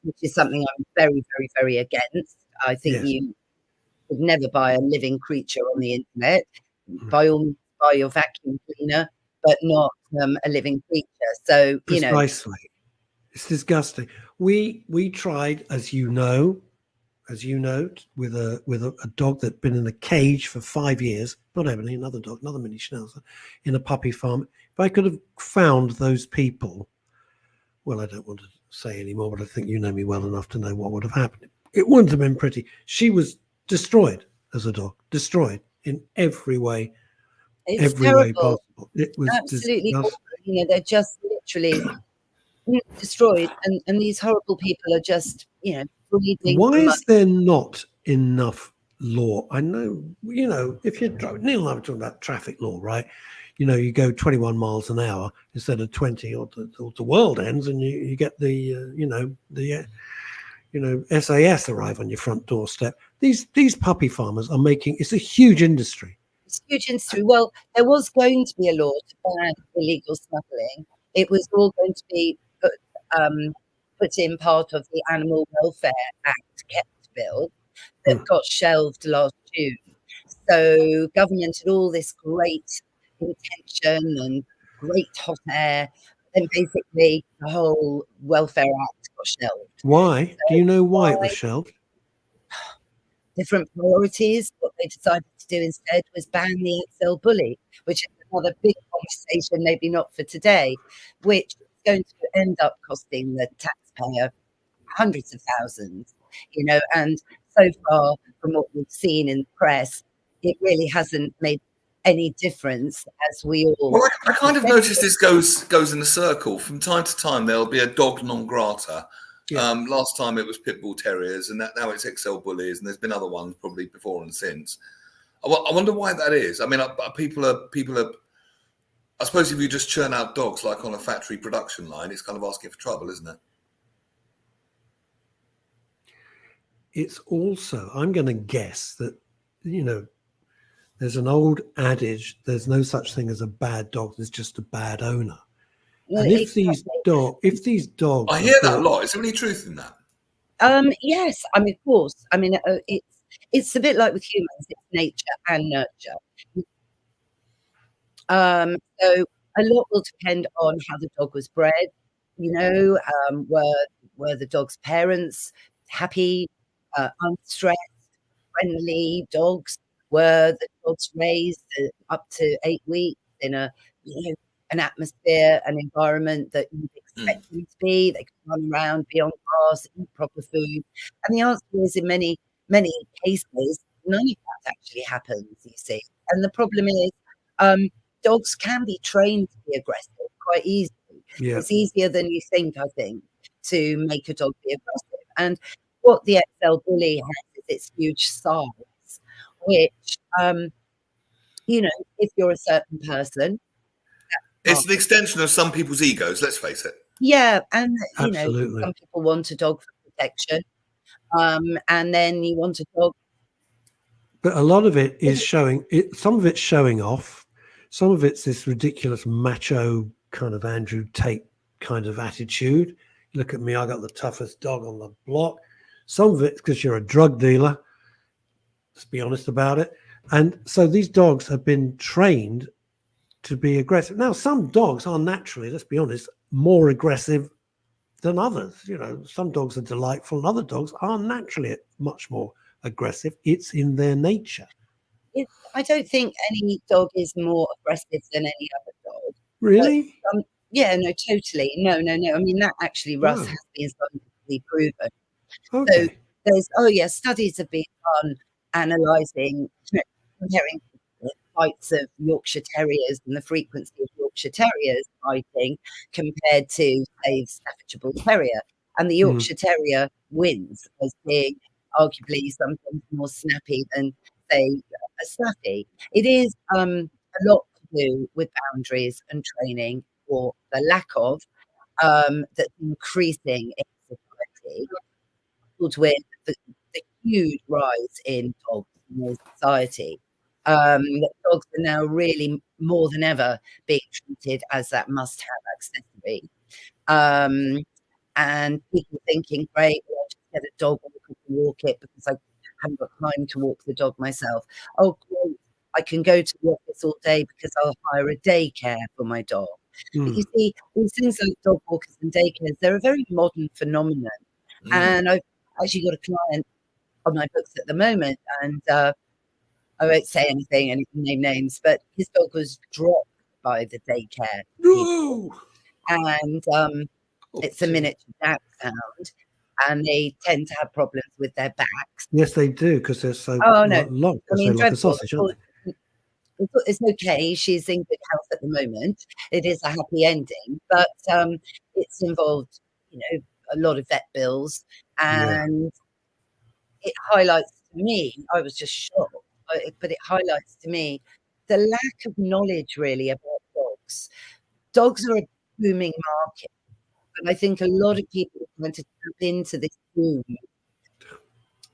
which is something I'm very, very, very against. I think you would never buy a living creature on the internet. By all means, buy your vacuum cleaner, but not a living creature. So, Precisely. It's disgusting. We tried, as you know, with a dog that'd been in a cage for 5 years, not Emily, another dog, another mini schnauzer, in a puppy farm. If I could have found those people, well, I don't want to say anymore, but I think you know me well enough to know what would have happened. It wouldn't have been pretty. She was destroyed as a dog, destroyed in every way, way possible. It was absolutely disgusting. they're just literally destroyed, and these horrible people are just breathing. Why is there not enough law? I know, if you're driving, Neil and I were talking about traffic law, right? You go 21 miles an hour instead of 20, or the world ends, and you get the SAS arrive on your front doorstep. These puppy farmers are making, it's a huge industry. It's a huge industry. Well, there was going to be a law to ban illegal smuggling. It was all going to be put in part of the Animal Welfare Act kept bill that got shelved last June. So government had all this great intention and great hot air, and basically the whole Welfare Act got shelved. Why? So do you know why it was shelved? Different priorities. What they decided to do instead was ban the XL bully, which is another big conversation, maybe not for today, which is going to end up costing the taxpayer hundreds of thousands, and so far from what we've seen in the press, it really hasn't made any difference, as we all. Well, I kind of noticed this goes in a circle. From time to time, there'll be a dog non grata. Yeah. Last time it was pit bull terriers, and now it's XL bullies, and there's been other ones probably before and since. I wonder why that is. I mean, people are. I suppose if you just churn out dogs like on a factory production line, it's kind of asking for trouble, isn't it? It's also, I'm going to guess that, there's an old adage, there's no such thing as a bad dog, there's just a bad owner. And if these dogs, I hear that a lot. Is there any truth in that? Yes, I mean, of course. I mean, it's a bit like with humans. It's nature and nurture. So a lot will depend on how the dog was bred. Were the dog's parents happy, unstressed, friendly dogs? Were the dogs raised up to 8 weeks in an atmosphere, an environment that you'd expect them to be? They could run around, be on grass, eat proper food. And the answer is, in many, many cases, none of that actually happens, you see. And the problem is, dogs can be trained to be aggressive quite easily. Yeah. It's easier than you think, I think, to make a dog be aggressive. And what the XL Bully has is its huge size, which, if you're a certain person, It's an extension of some people's egos, let's face it. yeah, and Absolutely. some people want a dog for protection, and then you want a dog. But a lot of it is showing it. Some of it's showing off. Some of it's this ridiculous macho kind of Andrew Tate kind of attitude. Look at me, I got the toughest dog on the block. Some of it's because you're a drug dealer. Let's be honest about it. And so these dogs have been trained to be aggressive. Now, some dogs are naturally, let's be honest, more aggressive than others. Some dogs are delightful and other dogs are naturally much more aggressive. It's in their nature. I don't think any dog is more aggressive than any other dog. Really? But, yeah, no, totally. No. I mean, that actually, Russ, Wow. has been scientifically proven. Okay. So studies have been done analysing, comparing the fights of Yorkshire Terriers and the frequency of Yorkshire Terriers fighting compared to, say, Staffordshire Bull Terrier. And the Yorkshire Terrier wins as being arguably sometimes more snappy than, say, a Staffy. It is a lot to do with boundaries and training, or the lack of, that's increasing in society, coupled with the huge rise in dogs in our society. That dogs are now really more than ever being treated as that must-have accessory. And people thinking, great, well, I'll just get a dog and walk it because I haven't got time to walk the dog myself. Oh, great, I can go to the office all day because I'll hire a daycare for my dog. But you see, these things like dog walkers and daycares, they're a very modern phenomenon. And I've actually got a client on my books at the moment, and I won't say anything and name names, but his dog was dropped by the daycare people. And it's a miniature dachshund, and they tend to have problems with their backs. Yes, they do, because they're so Oh, no. long. I mean, they're like a dreadful. sausage, aren't they? It's okay. She's in good health at the moment. It is a happy ending, but it's involved, a lot of vet bills, and it highlights to me, I was just shocked, but it highlights to me the lack of knowledge really about dogs. Dogs are a booming market, but I think a lot of people are trying to tap into this boom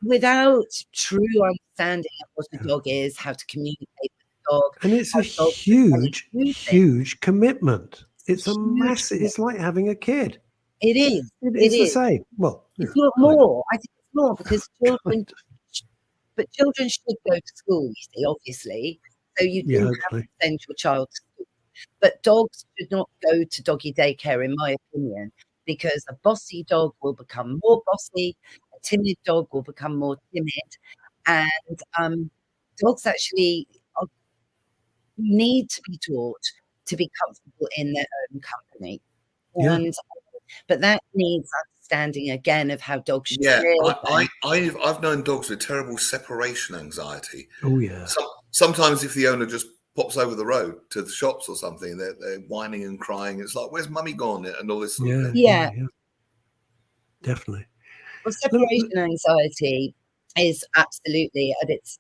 without true understanding of what a dog is, how to communicate with the dog. And it's a how dogs huge commitment. It's a huge massive, it's like having a kid. It is. It's the same. Well, It's not more. I think it's more because children should go to school, you see, obviously. So you do have to send your child to school. But dogs should not go to doggy daycare, in my opinion, because a bossy dog will become more bossy, a timid dog will become more timid, and dogs actually need to be taught to be comfortable in their own company. And but that needs understanding again of how dogs should live. I've known dogs with terrible separation anxiety. Oh yeah. Sometimes if the owner just pops over the road to the shops or something, they're whining and crying. It's like, where's mummy gone? And all this sort of thing. Yeah. Definitely. Well, separation anxiety is absolutely it's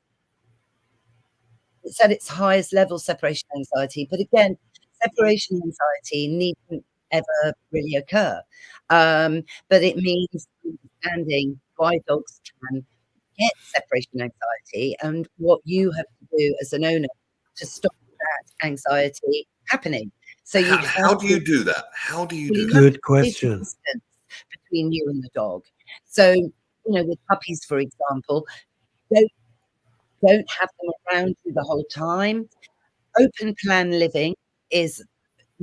at its highest level, separation anxiety. But again, separation anxiety needn't ever really occur. But it means understanding why dogs can get separation anxiety and what you have to do as an owner to stop that anxiety happening. So how do you do that? How do you do that? Good question. Distance between you and the dog. So, with puppies, for example, don't have them around you the whole time. Open plan living is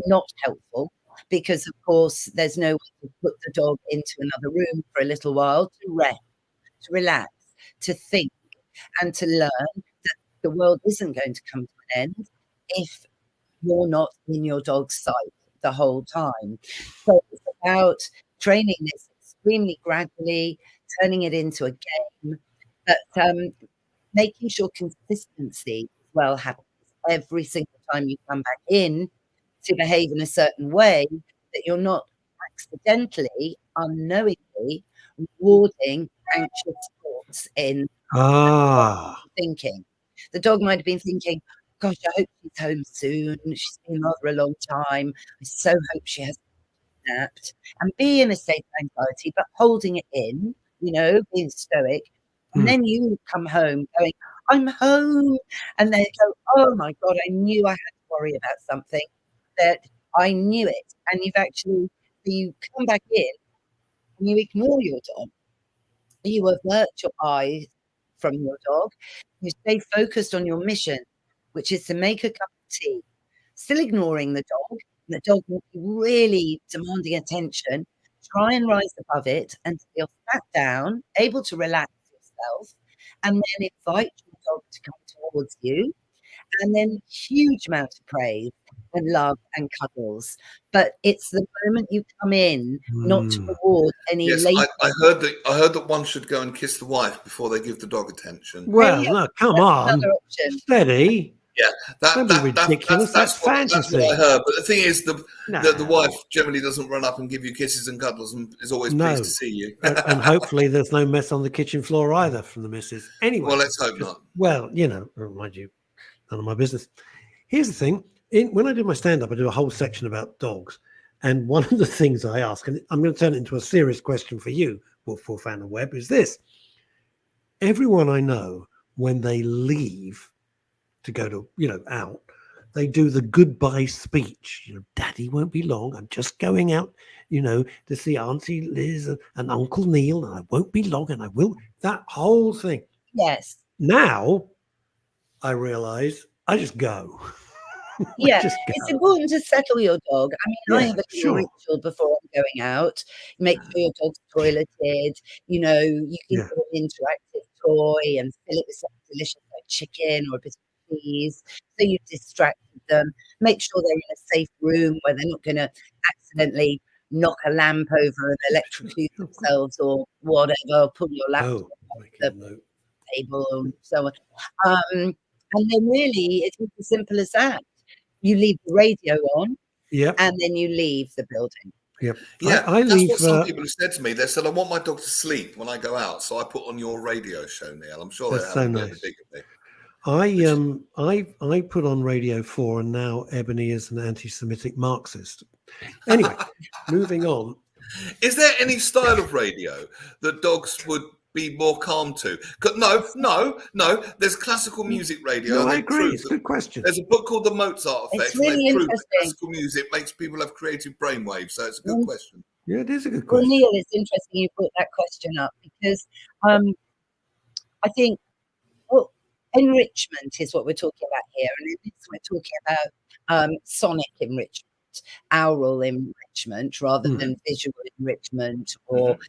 not helpful because, of course, there's no way to put the dog into another room for a little while to rest, to relax, to think, and to learn that the world isn't going to come to an end if you're not in your dog's sight the whole time. So it's about training this extremely gradually, turning it into a game, but making sure consistency well happens every single time you come back in to behave in a certain way, that you're not accidentally, unknowingly rewarding anxious thoughts in thinking. The dog might have been thinking, gosh, I hope she's home soon. She's been rather a long time. I so hope she has napped, and be in a state of anxiety, but holding it in, being stoic. And then you come home going, I'm home. And they go, oh my God, I knew I had to worry about something, that I knew it. And you come back in and you ignore your dog. You avert your eyes from your dog. You stay focused on your mission, which is to make a cup of tea, still ignoring the dog. The dog will be really demanding attention. Try and rise above it until you're sat down, able to relax yourself, and then invite your dog to come towards you. And then huge amount of praise and love and cuddles. But it's the moment you come in, not to reward any later. I heard that one should go and kiss the wife before they give the dog attention. Well, no, come on, steady. Yeah, That'd be ridiculous. That's fantasy. That's what I heard. But the thing is, the wife generally doesn't run up and give you kisses and cuddles and is always pleased to see you. And hopefully there's no mess on the kitchen floor either from the missus. Anyway. Well, let's hope not. Well, mind you, none of my business. Here's the thing. When I do my stand-up, I do a whole section about dogs. And one of the things I ask, and I'm going to turn it into a serious question for you, for Anna Webb, is this. Everyone I know, when they leave to go to, out, they do the goodbye speech. Daddy won't be long. I'm just going out, to see Auntie Liz and Uncle Neil, and I won't be long, and I will. That whole thing. Yes. Now, I realize I just go. Yeah, it's important to settle your dog. I mean, I have a ritual before I'm going out. Make sure your dog's toileted. You can put an interactive toy and fill it with something delicious like chicken or a bit of cheese. So you've distracted them. Make sure they're in a safe room where they're not going to accidentally knock a lamp over and electrocute themselves or whatever. Pull your laptop off the table and so on. And then really, it's as simple as that. You leave the radio on, and then you leave the building. Yep. Yeah, that's what some people have said to me. They said, I want my dog to sleep when I go out, so I put on your radio show, Neil. I'm sure that's so nice. I put on Radio 4, and now Ebony is an anti-Semitic Marxist. Anyway, moving on. Is there any style of radio that dogs would be more calm to? No. There's classical music radio. No, I agree. It's a good question. There's a book called The Mozart Effect. It's really interesting. Classical music makes people have creative brainwaves, so it's a good question. Yeah, it is a good question. Well, Neil, it's interesting you put that question up because I think enrichment is what we're talking about here, and in this we're talking about sonic enrichment, aural enrichment, rather than visual enrichment or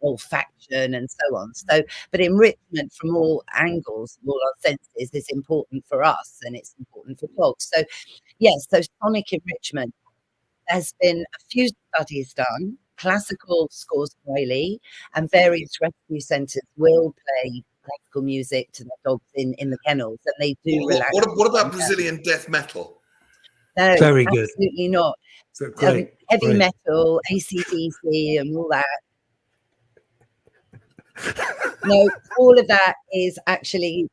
olfaction and so on. So, but enrichment from all angles, all our senses, is important for us, and it's important for dogs. So, yes, so sonic enrichment. There's been a few studies done. Classical scores highly, and various rescue centres will play classical music to the dogs in the kennels, and they do relax. What about Brazilian death metal? No, very good. Absolutely not. Heavy metal, AC/DC, and all that. No, all of that is actually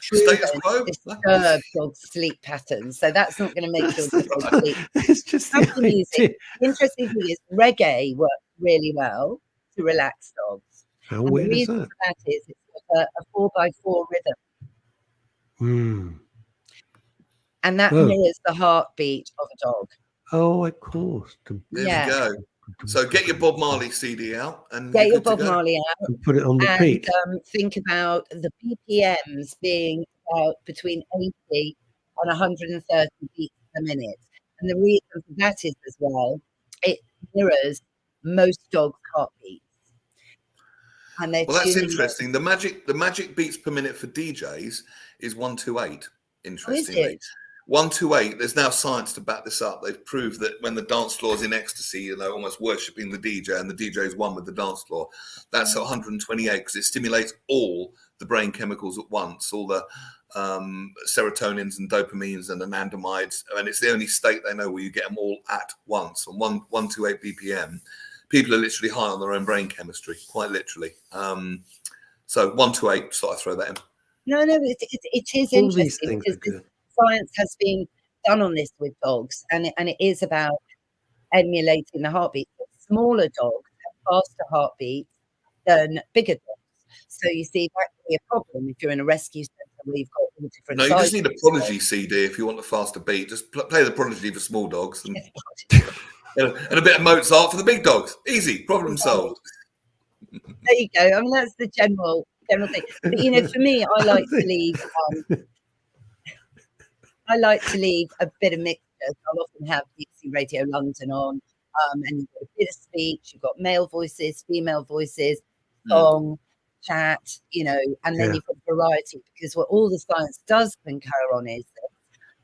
disturb dogs' sleep patterns. So that's not going to make your dog sleep. It's just music. The interesting thing is reggae works really well to relax dogs. How weird is that? The reason for that is it's got a 4x4 rhythm. And that mirrors the heartbeat of a dog. Oh, of course. There we go. So get your Bob Marley CD out and get your Bob Marley out and put it on repeat. And think about the BPMs being about between 80 and 130 beats per minute. And the reason for that is as well, it mirrors most dogs' heartbeats. And well, that's interesting. The magic beats per minute for DJs is 128. Interestingly. Is it? 128. There's now science to back this up. They've proved that when the dance floor is in ecstasy, almost worshipping the DJ, and the DJ is one with the dance floor. That's at 128 because it stimulates all the brain chemicals at once, all the serotonins and dopamines and anandamides, and it's the only state they know where you get them all at once on 128 BPM. People are literally high on their own brain chemistry, quite literally. So 1 to 8, so I throw that in. No, it is All these interesting things because are good. science has been done on this with dogs, and it is about emulating the heartbeat. Smaller dogs have faster heartbeats than bigger dogs. So you see, that can be a problem if you're in a rescue centre where you've got all different No, you just sizes. need a Prodigy CD if you want a faster beat. Just play the Prodigy for small dogs and a bit of Mozart for the big dogs. Easy, problem solved. There you go. I mean, that's the general thing. But for me, I like to leave. I like to leave a bit of mixture. I'll often have BBC Radio London on, and you've got a bit of speech. You've got male voices, female voices, song, chat. And then you've got variety, because what all the science does concur on is that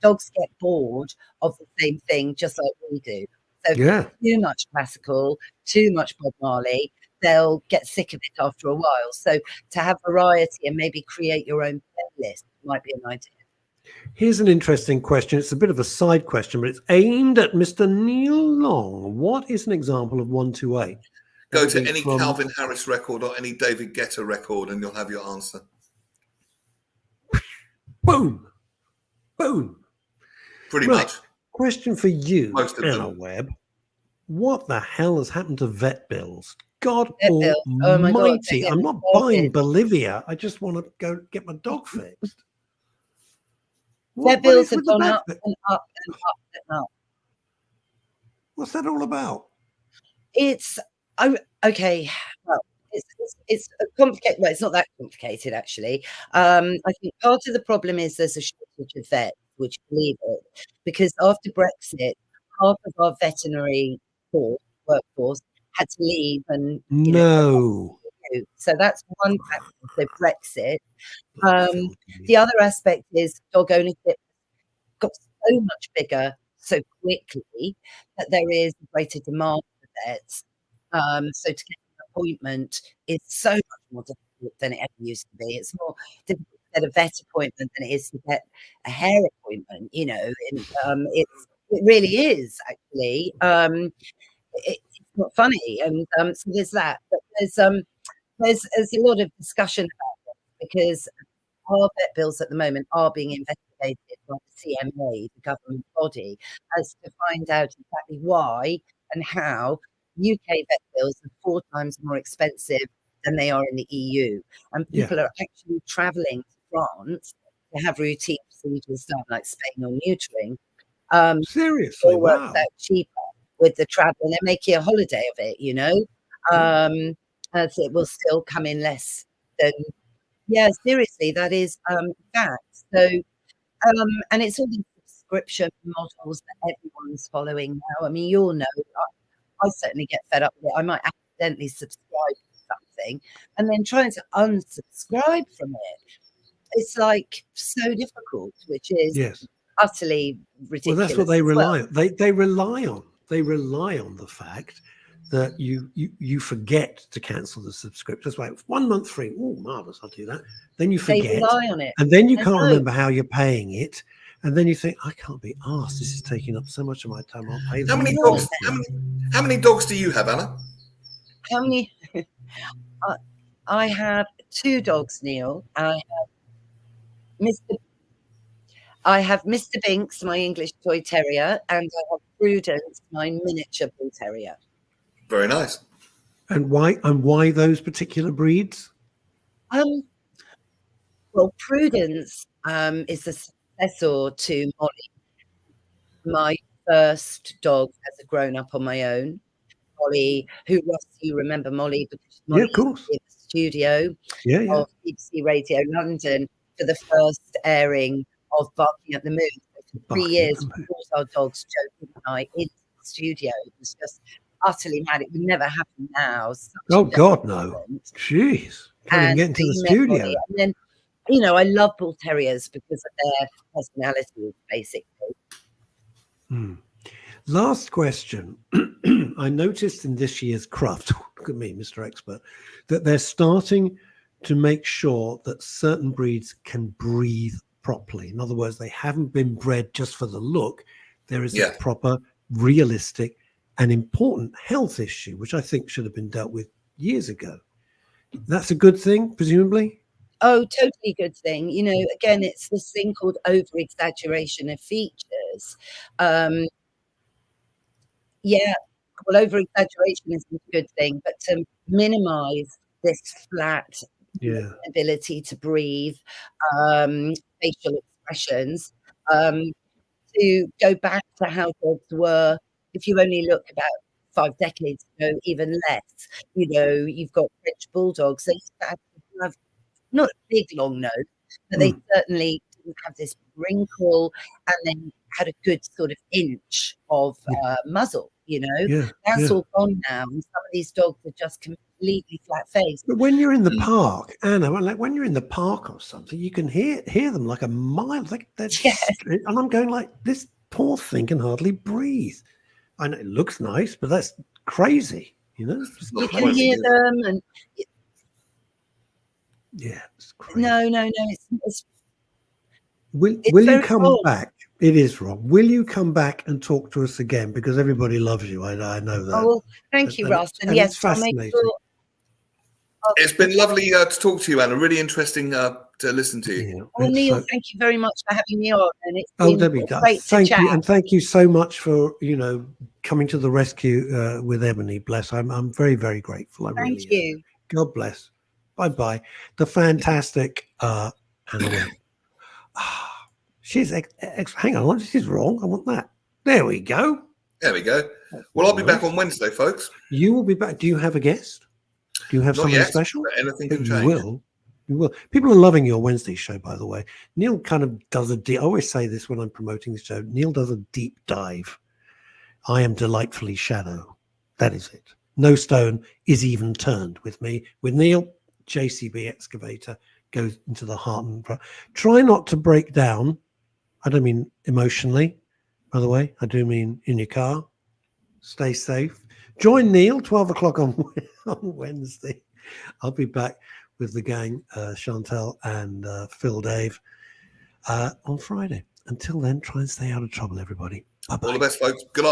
dogs get bored of the same thing, just like we do. So too much classical, too much Bob Marley, they'll get sick of it after a while. So to have variety and maybe create your own playlist might be an idea. Here's an interesting question. It's a bit of a side question, but it's aimed at Mr. Neil Long. What is an example of 1 to 8? Go to any Calvin Harris record or any David Guetta record and you'll have your answer. Boom. Boom. Pretty much. Question for you, Most of Anna them. Webb. What the hell has happened to vet bills? God bills. Oh my God, almighty. I'm not buying Bolivia. I just want to go get my dog fixed. Their bills have gone up and up and up and up. What's that all about? It's okay. Well, it's a complicated. Well, it's not that complicated actually. I think part of the problem is there's a shortage of vets, which believe it, because after Brexit, half of our veterinary workforce had to leave, and so that's one factor. So Brexit. The other aspect is dog ownership got so much bigger so quickly that there is greater demand for vets. So to get an appointment is so much more difficult than it ever used to be. It's more difficult to get a vet appointment than it is to get a hair appointment. It really is actually. It's not funny, and so there's that. But there's a lot of discussion about this, because our vet bills at the moment are being investigated by the CMA, the government body, as to find out exactly why and how UK vet bills are 4 times more expensive than they are in the EU. And people are actually travelling to France to have routine procedures done, like spaying or neutering. Seriously, it works out cheaper with the travel, and they're making a holiday of it, as it will still come in less than. Yeah, seriously, that is fact. So, and it's all these subscription models that everyone's following now. I mean, you'll know, I certainly get fed up with it. I might accidentally subscribe to something, and then trying to unsubscribe from it, it's like so difficult, which is utterly ridiculous. Well, that's what they rely on. They rely on the fact that you forget to cancel the subscription. That's right. 1 month free. Oh, marvelous! I'll do that. Then you forget. They rely on it, and then you can't remember how you're paying it. And then you think, I can't be asked. This is taking up so much of my time. I'll pay How many dogs? How many dogs do you have, Anna? How many? I have 2 dogs, Neil. I have Mr. Binks, my English toy terrier, and I have Prudence, my miniature bull terrier. Very nice. And why those particular breeds? Well, Prudence is the successor to Molly. My first dog as a grown up on my own. Molly, Russ, you remember Molly, because Molly of course. in the studio of BBC Radio London for the first airing of Barking at the Moon. For 3 years, we brought our dogs, Joe and I, into the studio. It was just utterly mad. It would never happen now. Oh, God, no. Jeez. Can't even get into the studio. Molly. And then, I love bull terriers because of their personalities, basically. Last question. I noticed in this year's craft, look at me, Mr. Expert, that they're starting to make sure that certain breeds can breathe properly. In other words, they haven't been bred just for the look. There is a proper, realistic an important health issue, which I think should have been dealt with years ago. That's a good thing, presumably? Oh, totally good thing. You know, again, it's this thing called over-exaggeration of features. Um, yeah, well, over-exaggeration isn't a good thing, but to minimize this flat Yeah. ability to breathe, facial expressions, um, to go back to how dogs were, if you only look about 5 decades ago, even less, you know, you've got French bulldogs, they used to have not a big long nose, but they certainly didn't have this wrinkle, and then had a good sort of inch of muzzle, you know? Yeah. That's Yeah. all gone now, and some of these dogs are just completely flat-faced. But when you're in the park, Anna, like when you're in the park or something, you can hear them like a mile. Like that's Yes. and I'm going like, this poor thing can hardly breathe. I know it looks nice, but that's crazy, you know? Just You not can crazy, hear is it? them, and yeah, it's crazy. no, it's Will it's you very come wrong. back? It is wrong. Will you come back and talk to us again? Because everybody loves you. I know that. Oh, well, thank you, Russ, and And yes, it's I'll make fascinating. sure. It's been lovely to talk to you, Anna. Really interesting to listen to you. Yeah. Well, Neil, So, thank you very much for having me on, and it's oh, been Debbie, great to thank chat. you, and thank you so much for coming to the rescue with Ebony. Bless. I'm very, very grateful. I Thank really am. you. God bless. Bye bye. The fantastic Anna Webb. She's hang on, this is wrong. I want that. There we go. There we go. Well, I'll be back on Wednesday, folks. You will be back. Do you have a guest? Do you have Not somebody yet, special? but anything But can you change. will. You will. People are loving your Wednesday show, by the way. Neil kind of does I always say this when I'm promoting the show. Neil does a deep dive. I am delightfully shallow. That is it. No stone is even turned with me. With Neil, JCB excavator goes into the heart and try not to break down. I don't mean emotionally, by the way. I do mean in your car. Stay safe. Join Neil 12 o'clock on Wednesday. I'll be back with the gang, Chantel and Phil Dave, on Friday. Until then, try and stay out of trouble, everybody. Bye-bye. All the best, folks. Good afternoon.